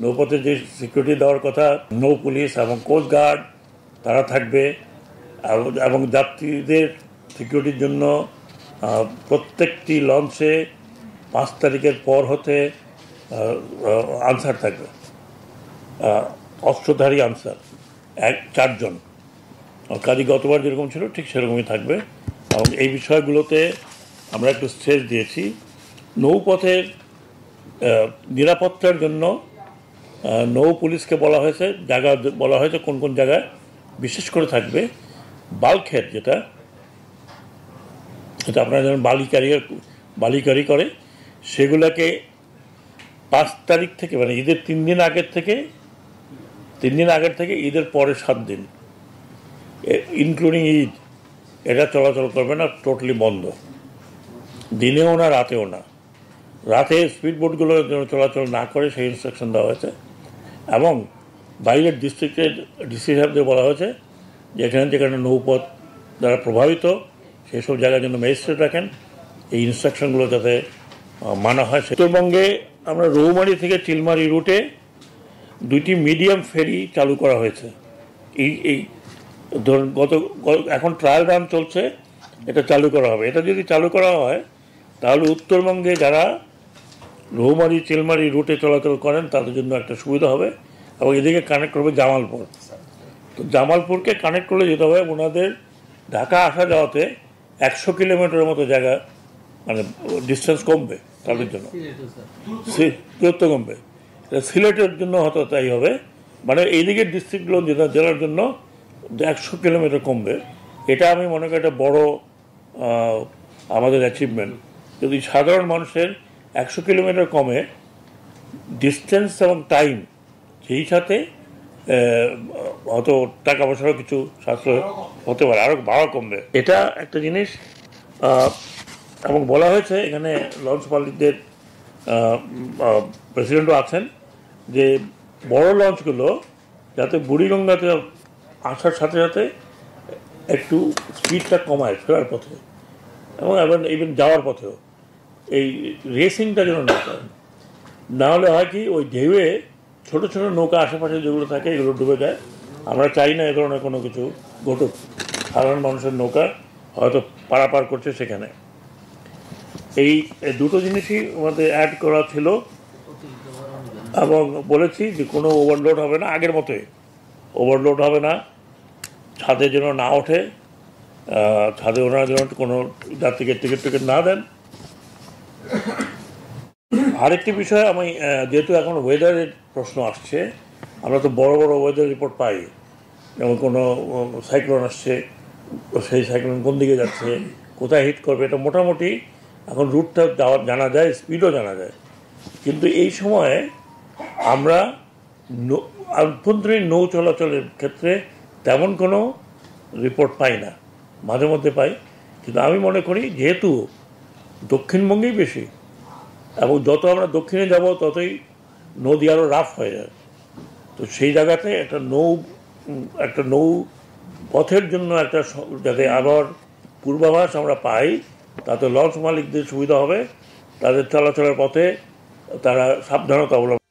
নৌপথে যে সিকিউরিটি দেওয়ার কথা, নৌ পুলিশ এবং কোস্ট গার্ড তারা থাকবে, এবং যাত্রীদের সিকিউরিটির জন্য প্রত্যেকটি লঞ্চে 5 তারিখের পর হতে আনসার থাকবে, অস্ত্রধারী আনসার 4 জন। কাজে গতবার যেরকম ছিল ঠিক সেরকমই থাকবে। এবং এই বিষয়গুলোতে আমরা একটু স্ট্রেস দিয়েছি। নৌপথের নিরাপত্তার জন্য নৌ পুলিশকে বলা হয়েছে, জায়গা বলা হয়েছে কোন কোন জায়গায় বিশেষ করে থাকবে। বাল্কহেড যেটা আপনারা যেমন বালি ক্যারি করে, সেগুলোকে 5 তারিখ থেকে মানে ঈদের 3 দিন আগের থেকে ঈদের পরে 7 দিন ইনক্লুডিং ঈদ এটা চলাচল করবে না, টোটালি বন্ধ। দিনেও না, রাতেও না। রাতে স্পিড বোটগুলো যেন চলাচল না করে সেই ইনস্ট্রাকশন দেওয়া হয়েছে। এবং বাইরের ডিস্ট্রিক্টের ডিসি সাহেবদের বলা হয়েছে যে যেখানে নৌপথ দ্বারা প্রভাবিত সেই সব জায়গার জন্য ম্যাজিস্ট্রেট রাখেন, এই ইনস্ট্রাকশনগুলো যাতে মানা হয়। উত্তরবঙ্গে আমরা রৌমারী থেকে চিলমারি রুটে 2টি মিডিয়াম ফেরি চালু করা হয়েছে। এই ধরুন এখন ট্রায়াল রান চলছে, এটা চালু করা হবে। এটা যদি চালু করা হয় তাহলে উত্তরবঙ্গে যারা রৌমারী চিলমারি রুটে চলাচল করেন তাদের জন্য একটা সুবিধা হবে। এবং এদিকে কানেক্ট করবে জামালপুর। তো জামালপুরকে কানেক্ট করলে যেতে হবে ওনাদের ঢাকা আসা যাওয়াতে 100 কিলোমিটারের মতো জায়গা, মানে ডিস্টেন্স কমবে তাদের জন্য, দূরত্ব কমবে। সিলেটের জন্য হয়তো তাই হবে, মানে এই দিকের ডিস্ট্রিক্টগুলো জেলার জন্য 100 কিলোমিটার কমবে। এটা আমি মনে করি একটা বড় আমাদের অ্যাচিভমেন্ট। যদি সাধারণ মানুষের 100 কিলোমিটার কমে, ডিস্টেন্স এবং টাইম সেই সাথে হয়তো টাকা পয়সারও কিছু সাশ্রয় হতে পারে, আরও ভাড়া কমবে। এটা একটা জিনিস। এবং বলা হয়েছে এখানে লঞ্চ মালিকদের প্রেসিডেন্টও আছেন যে বড় লঞ্চগুলো যাতে বুড়িগঙ্গাতে আসার সাথে সাথে একটু স্পিডটা কমায় ফেরার পথে, এবং ইভেন যাওয়ার পথেও এই রেসিংটা যেন না করেন। না হলে হয় কি, ওই ঢেউয়ে ছোটো ছোটো নৌকা আশেপাশে যেগুলো থাকে এগুলো ডুবে যায়। আমরা চাই না এ ধরনের কোনো কিছু ঘটুক। সাধারণ মানুষের নৌকা হয়তো পারাপার করছে সেখানে। এই দুটো জিনিসই আমাদের অ্যাড করা ছিল। এবং বলেছি যে কোনো ওভারলোড হবে না, আগের মতোই ওভারলোড হবে না। ছাদে যেন না ওঠে, ছাদে ওনারা যেন কোনো যাত্রীকে টিকিট না দেন। আরেকটি বিষয়, আমি যেহেতু এখন ওয়েদারের প্রশ্ন আসছে, আমরা তো বড় বড় ওয়েদার রিপোর্ট পাই, যেমন কোনো সাইক্লোন আসছে, সেই সাইক্লোন কোন দিকে যাচ্ছে, কোথায় হিট করবে, এটা মোটামুটি এখন রুটটা জানা যায়, স্পিডও জানা যায়। কিন্তু এই সময়ে আমরা আভ্যন্তরীণ নৌ চলাচলের ক্ষেত্রে তেমন কোনো রিপোর্ট পাই না, মাঝে মধ্যে পাই। কিন্তু আমি মনে করি যেহেতু দক্ষিণবঙ্গেই বেশি, এবং যত আমরা দক্ষিণে যাব ততই নদী আরও রাফ হয়ে যায়। তো সেই জায়গাতে একটা নৌ পথের জন্য একটা যাতে আবার পূর্বাভাস আমরা পাই, তাতে লঞ্চ মালিকদের সুবিধা হবে, তাদের চলাচলের পথে তারা সাবধানতা অবলম্বন